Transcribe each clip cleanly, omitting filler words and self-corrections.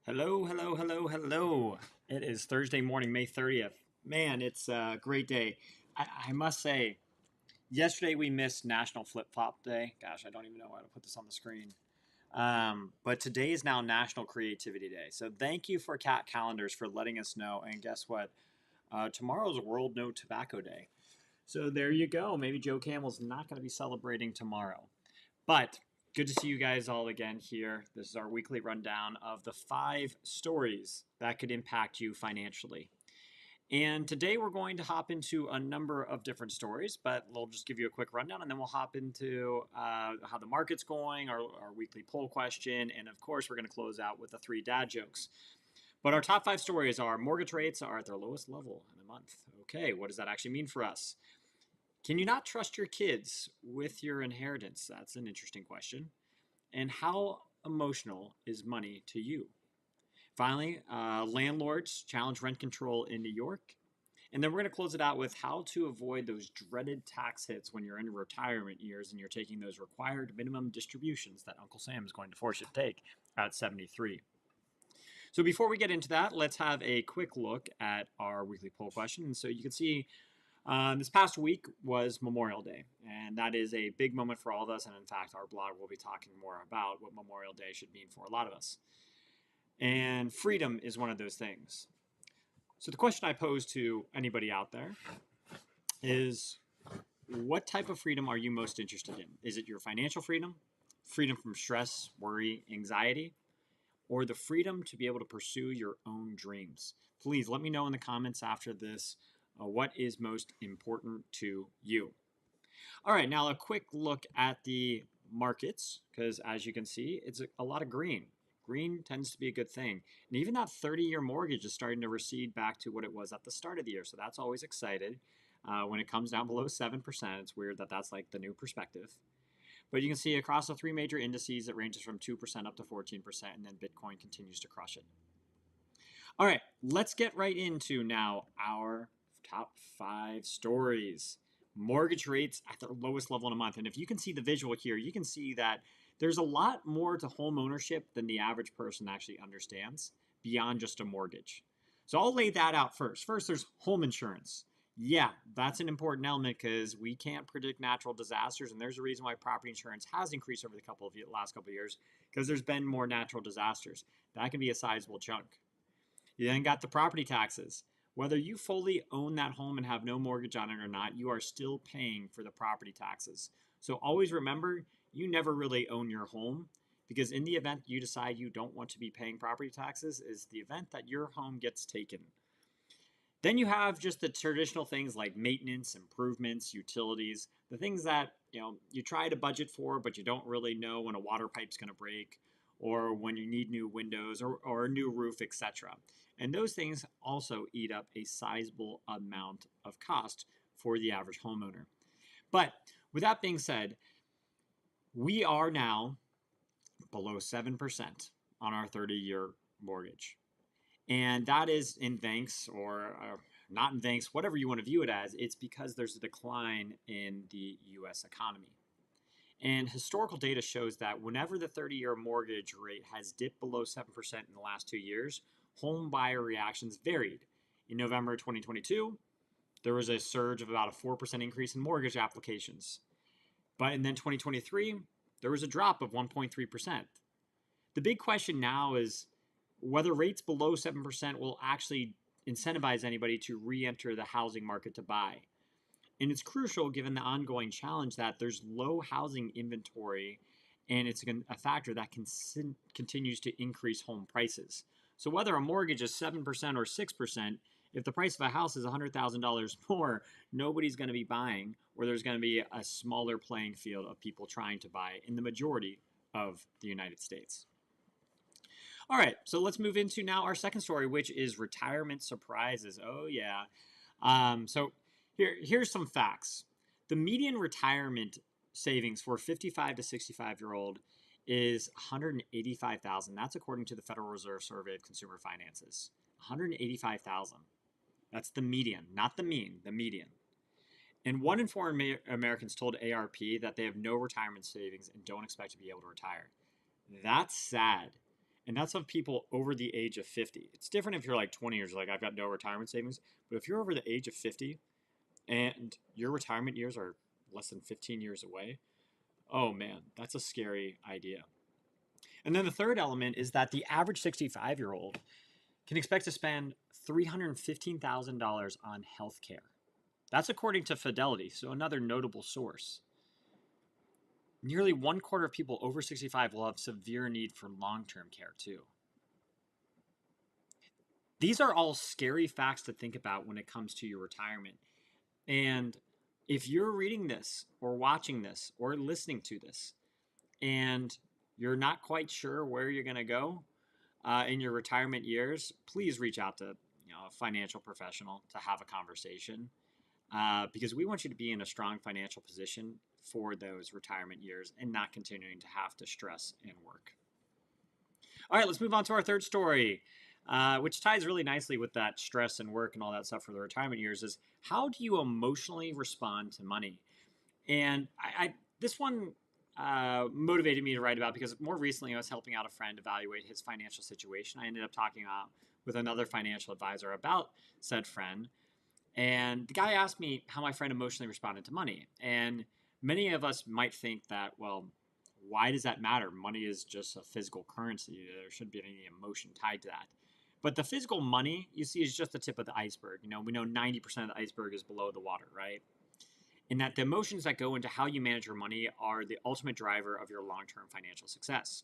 Hello, hello, hello, hello. It is Thursday morning, May 30th. Man, it's a great day. I must say, yesterday we missed National Flip Flop Day. Gosh, I don't even know how to put this on the screen. But today is now National Creativity Day. So thank you for Cat Calendars for letting us know. And guess what? Tomorrow's World No Tobacco Day. So there you go. Maybe Joe Campbell's not going to be celebrating tomorrow. But good to see you guys all again here. This is our weekly rundown of the 5 stories that could impact you financially. And today we're going to hop into a number of different stories, but we'll just give you a quick rundown and then we'll hop into how the market's going, our weekly poll question, and of course, we're going to close out with the 3 dad jokes. But our top 5 stories are mortgage rates are at their lowest level in a month. Okay, what does that actually mean for us? Can you not trust your kids with your inheritance? That's an interesting question. And how emotional is money to you? Finally, landlords challenge rent control in New York. And then we're going to close it out with how to avoid those dreaded tax hits when you're in retirement years and you're taking those required minimum distributions that Uncle Sam is going to force you to take at 73. So before we get into that, let's have a quick look at our weekly poll question. And so you can see this past week was Memorial Day, and that is a big moment for all of us. And in fact, our blog will be talking more about what Memorial Day should mean for a lot of us. And freedom is one of those things. So the question I pose to anybody out there is, what type of freedom are you most interested in? Is it your financial freedom, freedom from stress, worry, anxiety, or the freedom to be able to pursue your own dreams? Please let me know in the comments after this what is most important to you. All right, now a quick look at the markets, because as you can see, it's a lot of green. Green tends to be a good thing. And even that 30-year mortgage is starting to recede back to what it was at the start of the year. So that's always excited. When it comes down below 7%, it's weird that that's like the new perspective. But you can see across the 3 major indices, it ranges from 2% up to 14%, and then Bitcoin continues to crush it. All right, let's get right into now our top 5 stories. Mortgage rates at their lowest level in a month. And if you can see the visual here, you can see that there's a lot more to home ownership than the average person actually understands beyond just a mortgage. So I'll lay that out first. First, there's home insurance. Yeah, that's an important element because we can't predict natural disasters, and there's a reason why property insurance has increased over the last couple of years because there's been more natural disasters. That can be a sizable chunk. You then got the property taxes. Whether you fully own that home and have no mortgage on it or not, you are still paying for the property taxes. So always remember, you never really own your home because in the event you decide you don't want to be paying property taxes is the event that your home gets taken. Then you have just the traditional things like maintenance, improvements, utilities, the things that you try to budget for, but you don't really know when a water pipe's going to break or when you need new windows or a new roof, etc. And those things also eat up a sizable amount of cost for the average homeowner. But with that being said, we are now below 7% on our 30-year mortgage. And that is in thanks or not in thanks, whatever you want to view it as, it's because there's a decline in the US economy. And historical data shows that whenever the 30-year mortgage rate has dipped below 7% in the last 2 years, home buyer reactions varied. In November 2022, there was a surge of about a 4% increase in mortgage applications. But in then 2023, there was a drop of 1.3%. The big question now is whether rates below 7% will actually incentivize anybody to re-enter the housing market to buy. And it's crucial given the ongoing challenge that there's low housing inventory and it's a factor that continues to increase home prices. So whether a mortgage is 7% or 6%, if the price of a house is $100,000 more, nobody's going to be buying, or there's going to be a smaller playing field of people trying to buy in the majority of the United States. All right, so let's move into now our second story, which is retirement surprises. Oh, yeah. So here's some facts. The median retirement savings for 55 to 65-year-old is $185,000. That's according to the Federal Reserve Survey of Consumer Finances. $185,000. That's the median, not the mean, the median. And 1 in 4 Americans told AARP that they have no retirement savings and don't expect to be able to retire. That's sad. And that's of people over the age of 50. It's different if you're like 20 years, like I've got no retirement savings. But if you're over the age of 50 and your retirement years are less than 15 years away, oh man, that's a scary idea. And then the third element is that the average 65-year-old can expect to spend $315,000 on healthcare. That's according to Fidelity, so another notable source. Nearly one quarter of people over 65 will have severe need for long-term care too. These are all scary facts to think about when it comes to your retirement. And if you're reading this or watching this or listening to this and you're not quite sure where you're going to go in your retirement years, please reach out to a financial professional to have a conversation because we want you to be in a strong financial position for those retirement years and not continuing to have to stress and work. All right, let's move on to our third story, which ties really nicely with that stress and work and all that stuff for the retirement years, is how do you emotionally respond to money? And this one motivated me to write about because more recently I was helping out a friend evaluate his financial situation. I ended up talking with another financial advisor about said friend. And the guy asked me how my friend emotionally responded to money. And many of us might think that, well, why does that matter? Money is just a physical currency. There shouldn't be any emotion tied to that. But the physical money you see is just the tip of the iceberg. We know 90% of the iceberg is below the water, right? And that the emotions that go into how you manage your money are the ultimate driver of your long-term financial success.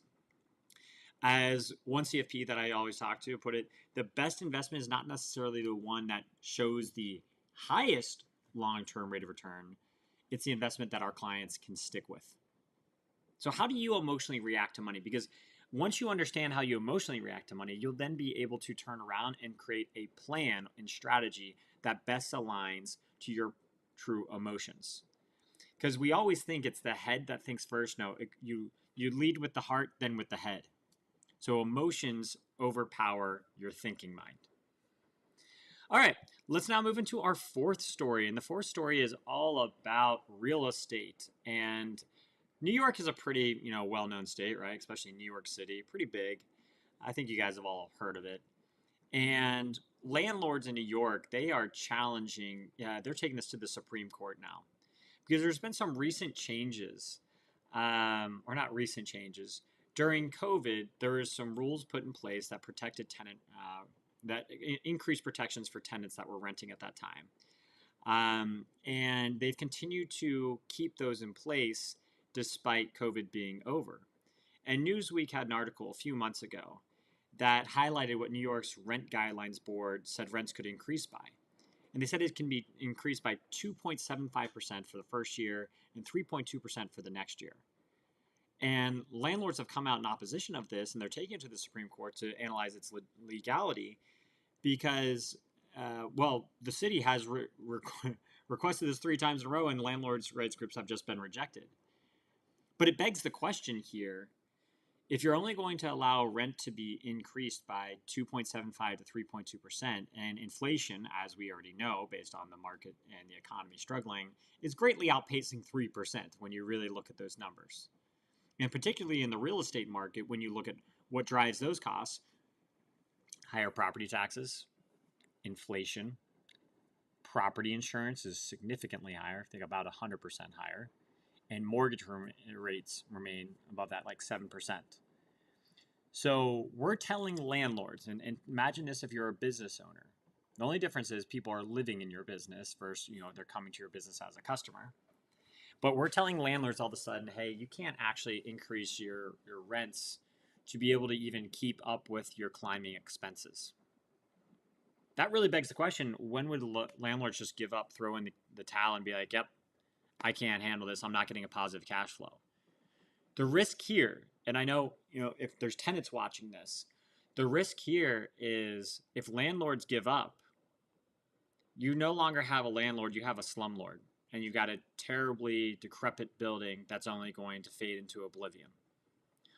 As one CFP that I always talk to put it, the best investment is not necessarily the one that shows the highest long-term rate of return. It's the investment that our clients can stick with. So how do you emotionally react to money? Because once you understand how you emotionally react to money, you'll then be able to turn around and create a plan and strategy that best aligns to your true emotions. Because we always think it's the head that thinks first. No, you lead with the heart, then with the head. So emotions overpower your thinking mind. All right, let's now move into our fourth story. And the fourth story is all about real estate. And New York is a pretty, well-known state, right? Especially New York City, pretty big. I think you guys have all heard of it. And landlords in New York, they are challenging, they're taking this to the Supreme Court now. Because there's been some recent changes, or not recent changes. During COVID, there was some rules put in place that protected that increased protections for tenants that were renting at that time. And they've continued to keep those in place despite COVID being over. And Newsweek had an article a few months ago that highlighted what New York's Rent Guidelines Board said rents could increase by. And they said it can be increased by 2.75% for the first year and 3.2% for the next year. And landlords have come out in opposition of this, and they're taking it to the Supreme Court to analyze its legality because, the city has requested this 3 times in a row, and landlords' rights groups have just been rejected. But it begs the question here, if you're only going to allow rent to be increased by 2.75 to 3.2%, and inflation, as we already know, based on the market and the economy struggling, is greatly outpacing 3% when you really look at those numbers. And particularly in the real estate market, when you look at what drives those costs, higher property taxes, inflation, property insurance is significantly higher, I think about 100% higher, and mortgage rates remain above that, like 7%. So we're telling landlords, and imagine this if you're a business owner. The only difference is people are living in your business versus, they're coming to your business as a customer. But we're telling landlords all of a sudden, hey, you can't actually increase your rents to be able to even keep up with your climbing expenses. That really begs the question, when would landlords just give up, throw in the towel and be like, yep, I can't handle this. I'm not getting a positive cash flow. The risk here, and I know, if there's tenants watching this, the risk here is if landlords give up, you no longer have a landlord, you have a slumlord. And you've got a terribly decrepit building that's only going to fade into oblivion.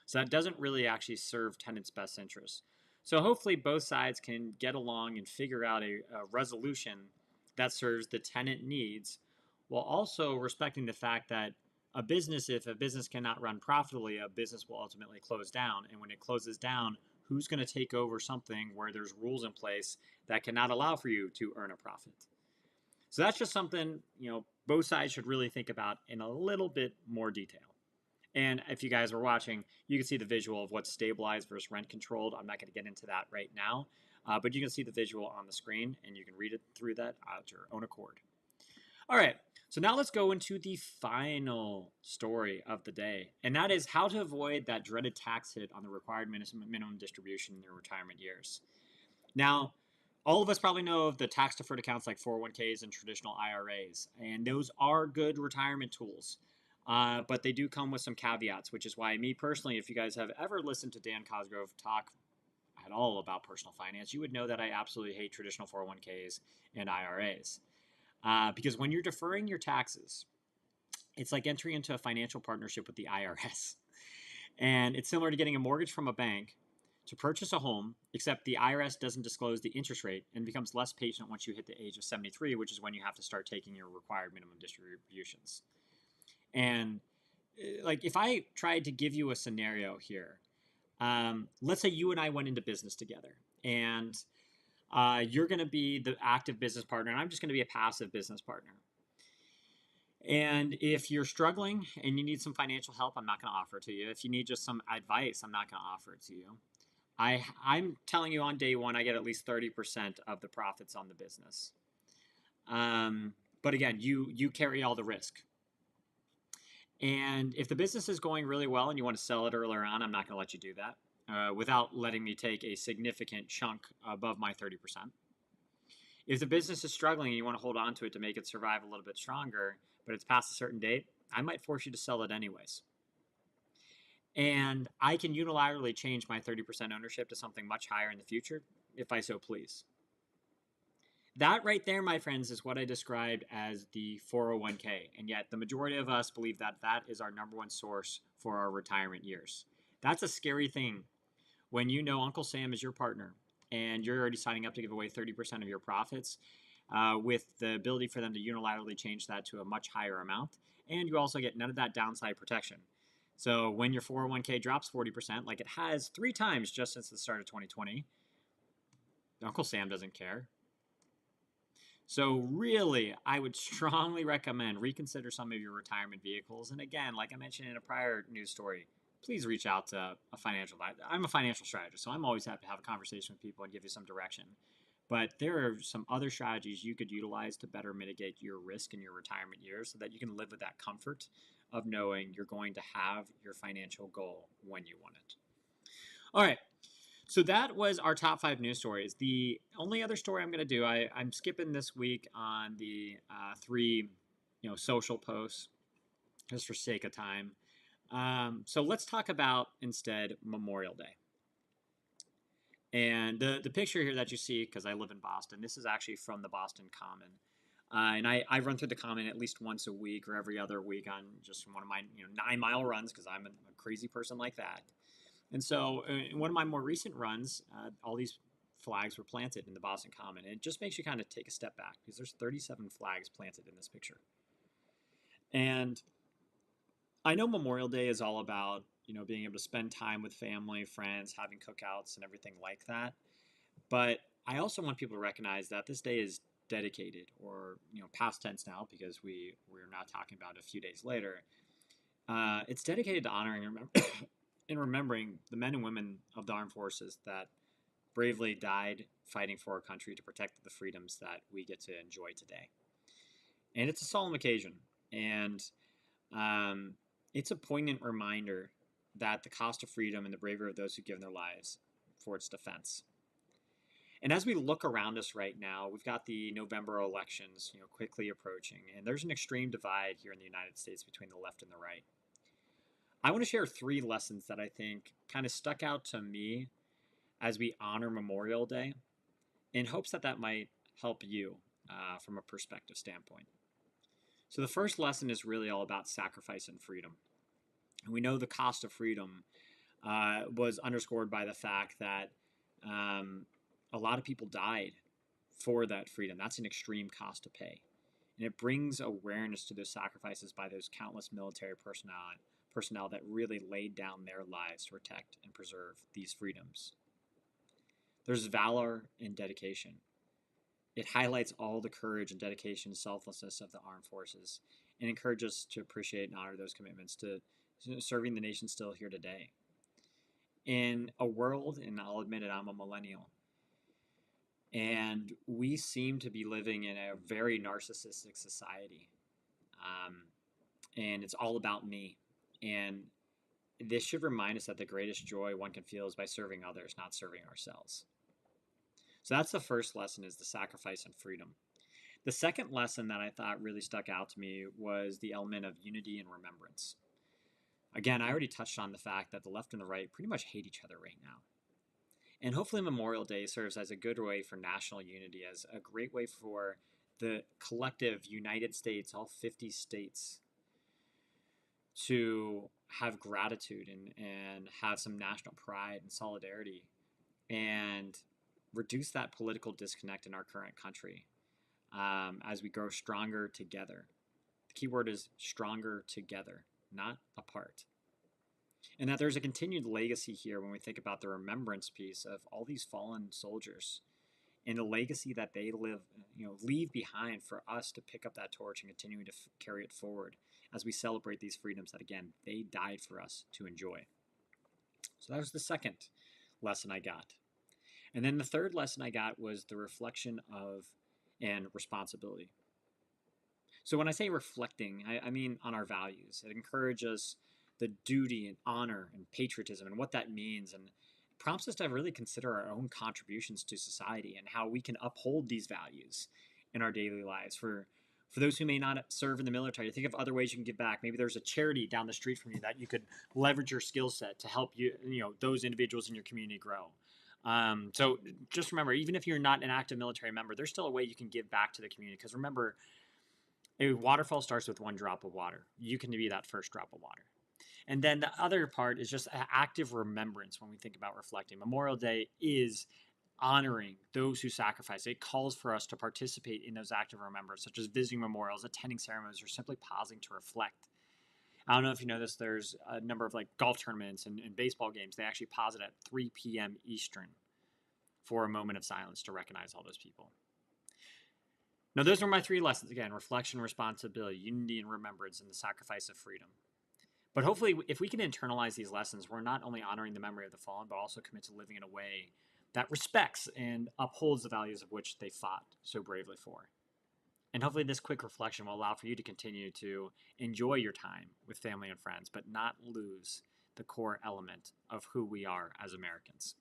So that doesn't really actually serve tenants' best interests. So hopefully both sides can get along and figure out a resolution that serves the tenant needs while also respecting the fact that if a business cannot run profitably, a business will ultimately close down. And when it closes down, who's going to take over something where there's rules in place that cannot allow for you to earn a profit? So that's just something, both sides should really think about in a little bit more detail. And if you guys were watching, you can see the visual of what's stabilized versus rent controlled. I'm not going to get into that right now, but you can see the visual on the screen and you can read it through that at your own accord. All right, so now let's go into the final story of the day, and that is how to avoid that dreaded tax hit on the required minimum distribution in your retirement years. Now, all of us probably know of the tax-deferred accounts like 401ks and traditional IRAs, and those are good retirement tools. But they do come with some caveats, which is why me personally, if you guys have ever listened to Dan Cosgrove talk at all about personal finance, you would know that I absolutely hate traditional 401ks and IRAs. Because when you're deferring your taxes, it's like entering into a financial partnership with the IRS. And it's similar to getting a mortgage from a bank to purchase a home, except the IRS doesn't disclose the interest rate and becomes less patient once you hit the age of 73, which is when you have to start taking your required minimum distributions. And like if I tried to give you a scenario here, let's say you and I went into business together and you're going to be the active business partner and I'm just going to be a passive business partner. And if you're struggling and you need some financial help, I'm not going to offer it to you. If you need just some advice, I'm not going to offer it to you. I'm telling you on day one, I get at least 30% of the profits on the business. But again, you carry all the risk. And if the business is going really well and you want to sell it earlier on, I'm not going to let you do that without letting me take a significant chunk above my 30%. If the business is struggling and you want to hold on to it to make it survive a little bit stronger, but it's past a certain date, I might force you to sell it anyways. And I can unilaterally change my 30% ownership to something much higher in the future if I so please. That right there, my friends, is what I described as the 401k. And yet the majority of us believe that that is our number one source for our retirement years. That's a scary thing when you know Uncle Sam is your partner and you're already signing up to give away 30% of your profits with the ability for them to unilaterally change that to a much higher amount. And you also get none of that downside protection. So when your 401k drops 40%, like it has 3 times just since the start of 2020, Uncle Sam doesn't care. So really, I would strongly recommend reconsider some of your retirement vehicles. And again, like I mentioned in a prior news story, please reach out to a financial advisor. I'm a financial strategist, so I'm always happy to have a conversation with people and give you some direction. But there are some other strategies you could utilize to better mitigate your risk in your retirement years so that you can live with that comfort of knowing you're going to have your financial goal when you want it. All right. So that was our top 5 news stories. The only other story I'm going to do, I'm skipping this week on the 3, social posts, just for sake of time. So let's talk about instead Memorial Day. And the picture here that you see, because I live in Boston, this is actually from the Boston Common. And I run through the Common at least once a week or every other week on just one of my 9-mile runs because I'm a crazy person like that. And so in one of my more recent runs, all these flags were planted in the Boston Common. And it just makes you kind of take a step back because there's 37 flags planted in this picture. And I know Memorial Day is all about, being able to spend time with family, friends, having cookouts and everything like that. But I also want people to recognize that this day is dedicated, or, past tense now because we're now talking about a few days later. It's dedicated to honoring and remembering the men and women of the armed forces that bravely died fighting for our country to protect the freedoms that we get to enjoy today. And it's a solemn occasion. And it's a poignant reminder that the cost of freedom and the bravery of those who've given their lives for its defense. And as we look around us right now, we've got the November elections, quickly approaching, and there's an extreme divide here in the United States between the left and the right. I want to share 3 lessons that I think kind of stuck out to me as we honor Memorial Day, in hopes that that might help you from a perspective standpoint. So the first lesson is really all about sacrifice and freedom. And we know the cost of freedom was underscored by the fact that a lot of people died for that freedom. That's an extreme cost to pay. And it brings awareness to those sacrifices by those countless military personnel that really laid down their lives to protect and preserve these freedoms. There's valor and dedication. It highlights all the courage and dedication and selflessness of the armed forces and encourages us to appreciate and honor those commitments to serving the nation still here today. In a world, and I'll admit it, I'm a millennial, and we seem to be living in a very narcissistic society. Um, and it's all about me. And this should remind us that the greatest joy one can feel is by serving others, not serving ourselves. So that's the first lesson, is the sacrifice and freedom. The second lesson that I thought really stuck out to me was the element of unity and remembrance. Again, I already touched on the fact that the left and the right pretty much hate each other right now. And hopefully Memorial Day serves as a good way for national unity, as a great way for the collective United States, all 50 states, to have gratitude and have some national pride and solidarity and reduce that political disconnect in our current country, as we grow stronger together. The key word is stronger together, not apart. And that there's a continued legacy here when we think about the remembrance piece of all these fallen soldiers and the legacy that they leave behind for us to pick up that torch and continue to carry it forward as we celebrate these freedoms that, again, they died for us to enjoy. So that was the second lesson I got. And then the third lesson I got was the reflection of and responsibility. So when I say reflecting, I mean on our values. It encourages the duty and honor and patriotism and what that means, and prompts us to really consider our own contributions to society and how we can uphold these values in our daily lives. For those who may not serve in the military, think of other ways you can give back. Maybe there's a charity down the street from you that you could leverage your skill set to help those individuals in your community grow. So just remember, even if you're not an active military member, there's still a way you can give back to the community. Because remember, a waterfall starts with one drop of water. You can be that first drop of water. And then the other part is just active remembrance when we think about reflecting. Memorial Day is honoring those who sacrifice. It calls for us to participate in those active remembrance, such as visiting memorials, attending ceremonies, or simply pausing to reflect. I don't know if you know this, there's a number of golf tournaments and baseball games. They actually pause it at 3 p.m. Eastern for a moment of silence to recognize all those people. Now, those are my 3 lessons. Again, reflection, responsibility, unity and remembrance, and the sacrifice of freedom. But hopefully, if we can internalize these lessons, we're not only honoring the memory of the fallen, but also commit to living in a way that respects and upholds the values of which they fought so bravely for. And hopefully this quick reflection will allow for you to continue to enjoy your time with family and friends, but not lose the core element of who we are as Americans.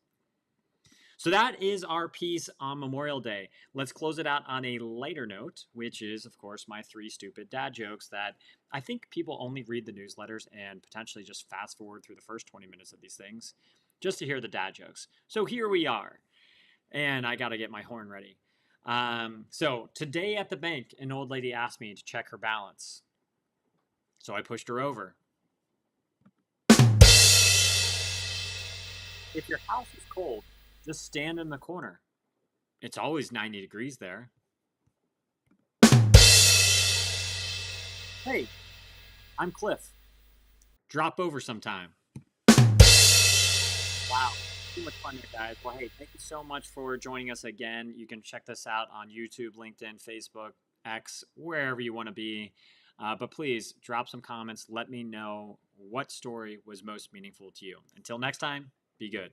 So that is our piece on Memorial Day. Let's close it out on a lighter note, which is, of course, my 3 stupid dad jokes that I think people only read the newsletters and potentially just fast forward through the first 20 minutes of these things just to hear the dad jokes. So here we are. And I got to get my horn ready. So today at the bank, an old lady asked me to check her balance. So I pushed her over. If your house is cold, just stand in the corner. It's always 90 degrees there. Hey, I'm Cliff. Drop over sometime. Wow, too much fun there, guys. Well, hey, thank you so much for joining us again. You can check this out on YouTube, LinkedIn, Facebook, X, wherever you want to be. But please drop some comments. Let me know what story was most meaningful to you. Until next time, be good.